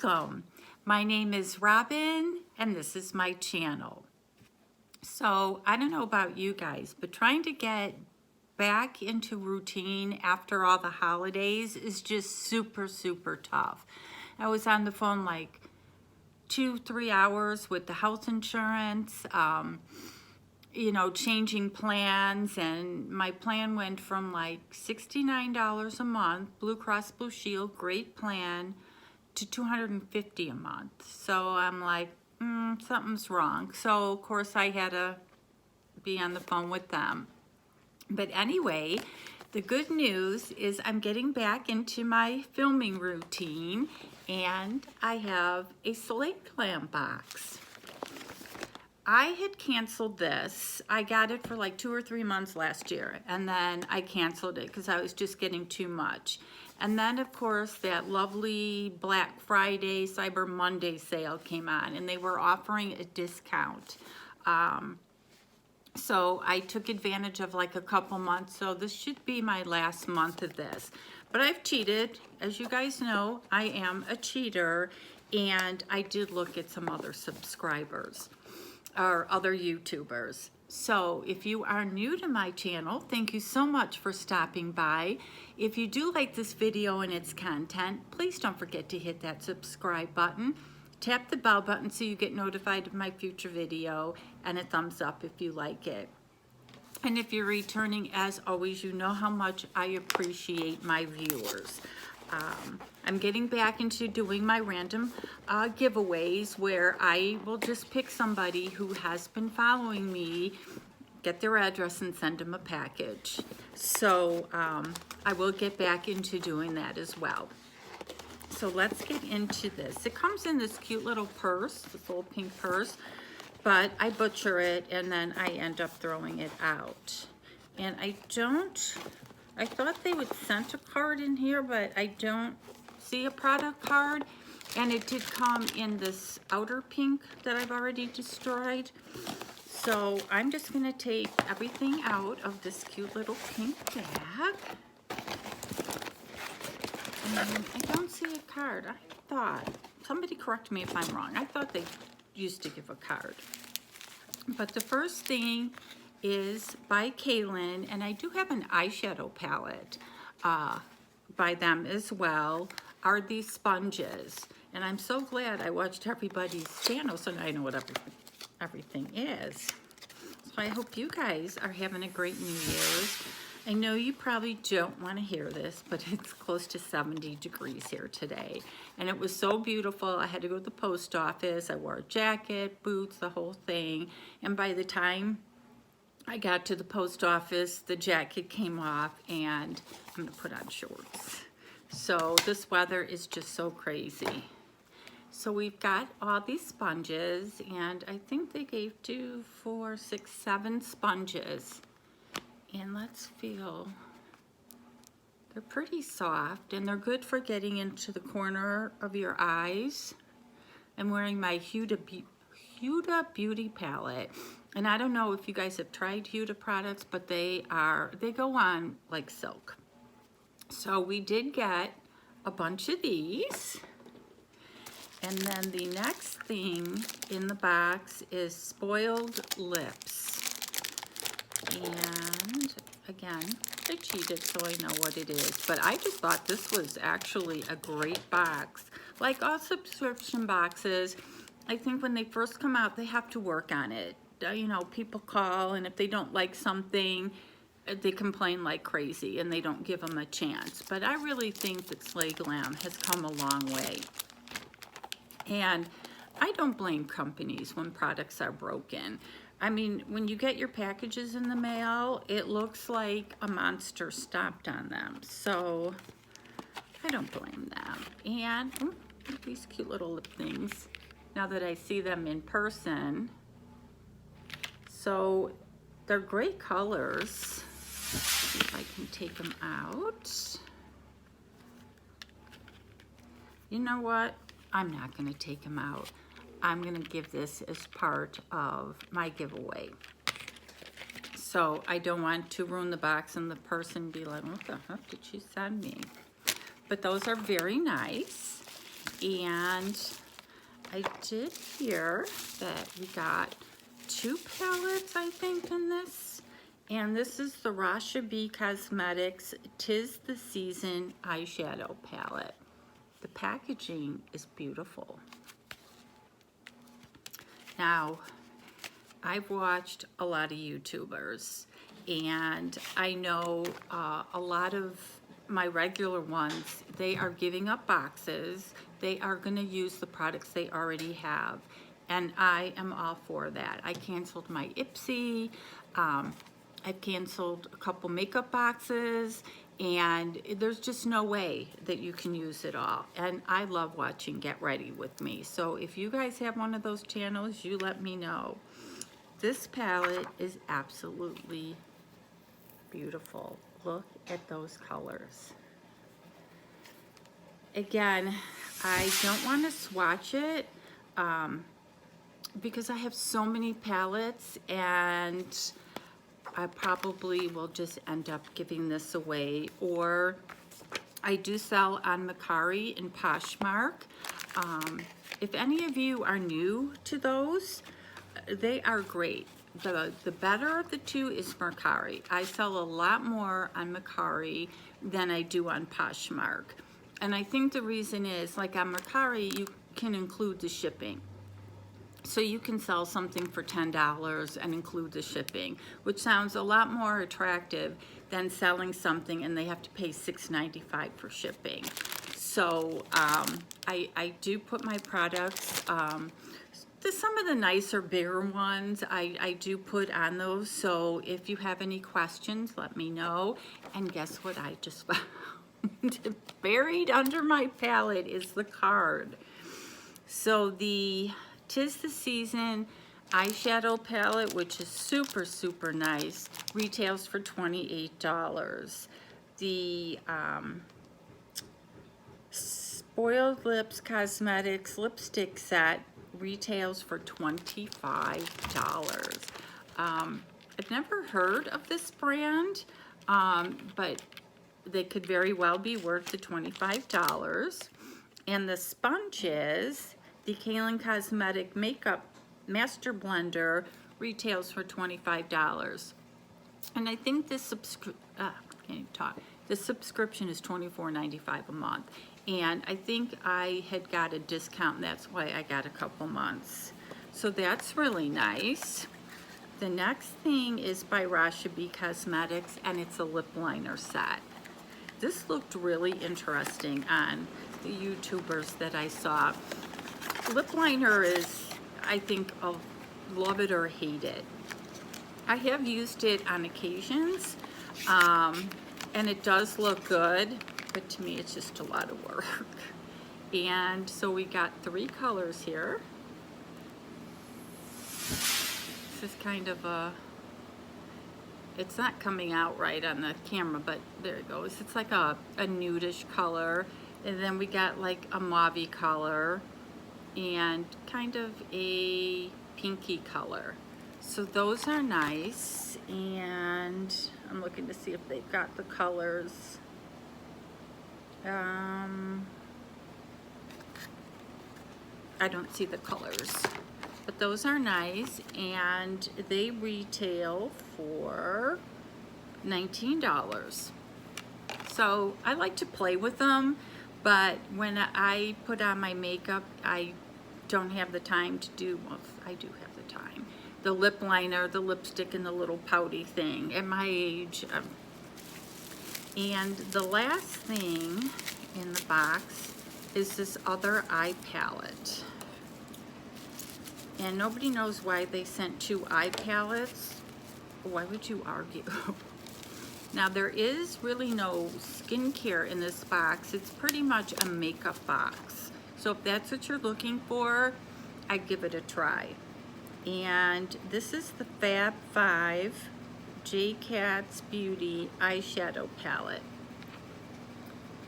Welcome. My name is Robyn and this is my channel. So I don't know about you guys, but trying to get back into routine after all the holidays is just super tough. I was on the phone like 2-3 hours with the health insurance, you know, changing plans, and my plan went from like $69 a month, Blue Cross Blue Shield, great plan, to $250 a month. So I'm like, something's wrong. So of course I had to be on the phone with them. But anyway, the good news is I'm getting back into my filming routine, and I have a Slay Glam box. I had canceled this. I got it for like 2 or 3 months last year, and then I canceled it because I was just getting too much. And then of course that lovely Black Friday, Cyber Monday sale came on, and they were offering a discount. So I took advantage of like a couple months, so this should be my last month of this. But I've cheated. As you guys know, I am a cheater, and I did look at some other subscribers or other YouTubers. So if you are new to my channel, thank you so much for stopping by. If you do like this video and its content, please don't forget to hit that subscribe button. Tap the bell button so you get notified of my future video, and a thumbs up if you like it. And if you're returning, as always, you know how much I appreciate my viewers. I'm getting back into doing my random giveaways, where I will just pick somebody who has been following me, get their address, and send them a package. So I will get back into doing that as well. So let's get into this. It comes in this cute little purse, this little pink purse, but I butcher it and then I end up throwing it out. And I thought they would send a card in here, but I don't see a product card. And it did come in this outer pink that I've already destroyed. So I'm just gonna take everything out of this cute little pink bag. And I don't see a card. I thought, somebody correct me if I'm wrong, I thought they used to give a card. But the first thing is by Kaylin, and I do have an eyeshadow palette by them as well, are these sponges. And I'm so glad I watched everybody's channel so now I know what everything is. So I hope you guys are having a great New Year's. I know you probably don't want to hear this, but it's close to 70 degrees here today. And it was so beautiful. I had to go to the post office. I wore a jacket, boots, the whole thing. And by the time I got to the post office, the jacket came off, and I'm going to put on shorts. So this weather is just so crazy. So we've got all these sponges, and I think they gave 2, 4, 6, 7 sponges. And let's feel, they're pretty soft, and they're good for getting into the corner of your eyes. I'm wearing my Huda Beauty palette, and I don't know if you guys have tried Huda products, but they go on like silk. So we did get a bunch of these. And then the next thing in the box is Spoiled Lips. And again, I cheated so I know what it is, but I just thought this was actually a great box. Like all subscription boxes, I think when they first come out, they have to work on it. You know, people call, and if they don't like something, they complain like crazy, and they don't give them a chance. But I really think that Slay Glam has come a long way. And I don't blame companies when products are broken. I mean, when you get your packages in the mail, it looks like a monster stomped on them. So I don't blame them. And these cute little lip things, now that I see them in person. So they're great colors. See if I can take them out. You know what? I'm not going to take them out. I'm going to give this as part of my giveaway. So I don't want to ruin the box and the person be like, what the heck did she send me? But those are very nice. And I did hear that we got 2 palettes, I think, in this. And this is the Rasha B Cosmetics 'Tis the Season eyeshadow palette. The packaging is beautiful. Now, I've watched a lot of YouTubers, and I know a lot of my regular ones, they are giving up boxes. They are going to use the products they already have, and I am all for that. I canceled my Ipsy. I've canceled a couple makeup boxes, and there's just no way that you can use it all. And I love watching Get Ready with Me. So if you guys have one of those channels, you let me know. This palette is absolutely beautiful. Look at those colors. Again, I don't want to swatch it because I have so many palettes, and I probably will just end up giving this away. Or I do sell on Mercari and Poshmark. If any of you are new to those, they are great. The better of the two is Mercari. I sell a lot more on Mercari than I do on Poshmark. And I think the reason is, like on Mercari, you can include the shipping. So you can sell something for $10 and include the shipping, which sounds a lot more attractive than selling something and they have to pay $6.95 for shipping. So I do put my products, some of the nicer, bigger ones, I do put on those. So if you have any questions, let me know. And guess what I just found? Buried under my palette is the card. So the 'Tis the Season eyeshadow palette, which is super, super nice, retails for $28. The Spoiled Lips Cosmetics lipstick set retails for $25. I've never heard of this brand, but they could very well be worth the $25. And the sponges, the Kaylin Cosmetic Makeup Master Blender, retails for $25. And I think this this subscription is $24.95 a month. And I think I had got a discount, and that's why I got a couple months. So that's really nice. The next thing is by Rasha B Cosmetics, and it's a lip liner set. This looked really interesting on the YouTubers that I saw. Lip liner is, I think, I'll love it or hate it. I have used it on occasions, and it does look good, but to me it's just a lot of work. And so we got 3 colors here. This is kind of a, it's not coming out right on the camera, but there it goes. It's like a nudish color. And then we got like a mauve color and kind of a pinky color. So those are nice. And I'm looking to see if they've got the colors. I don't see the colors. But those are nice, and they retail for $19. So I like to play with them, but when I put on my makeup, I don't have the time to do, well, I do have the time. The lip liner, the lipstick, and the little pouty thing. At my age, and the last thing in the box is this other eye palette. And nobody knows why they sent 2 eye palettes. Why would you argue? Now, there is really no skincare in this box. It's pretty much a makeup box. So if that's what you're looking for, I'd give it a try. And this is the Fab 5 J Cat's Beauty eyeshadow palette.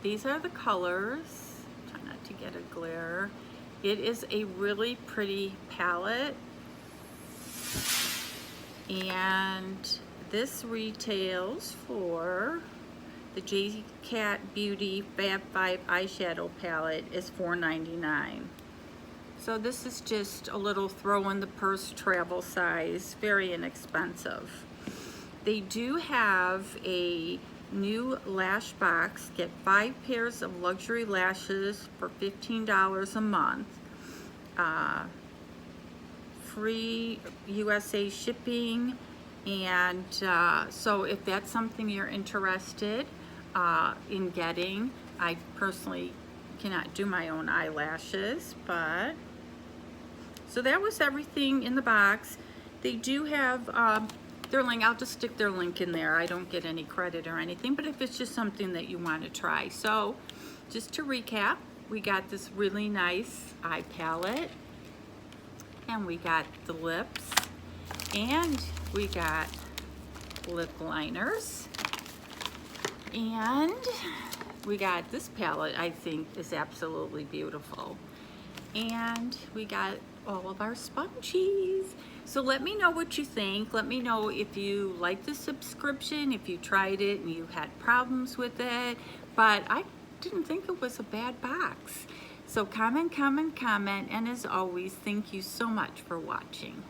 These are the colors. Try not to get a glare. It is a really pretty palette, and this retails for The J Cat Beauty Fab 5 eyeshadow palette is $4.99. So this is just a little throw in the purse travel size, very inexpensive. They do have a new lash box. Get 5 pairs of luxury lashes for $15 a month. Free USA shipping, and so if that's something you're interested in getting, I personally cannot do my own eyelashes, but so that was everything in the box. They do have their link. I'll just stick their link in there. I don't get any credit or anything, but if it's just something that you want to try. So just to recap, we got this really nice eye palette, and we got the lips, and we got lip liners, and we got this palette. I think is absolutely beautiful, and we got all of our sponges. So let me know what you think. Let me know if you like the subscription, if you tried it and you had problems with it, but I didn't think it was a bad box. So comment, comment, comment, and as always, thank you so much for watching.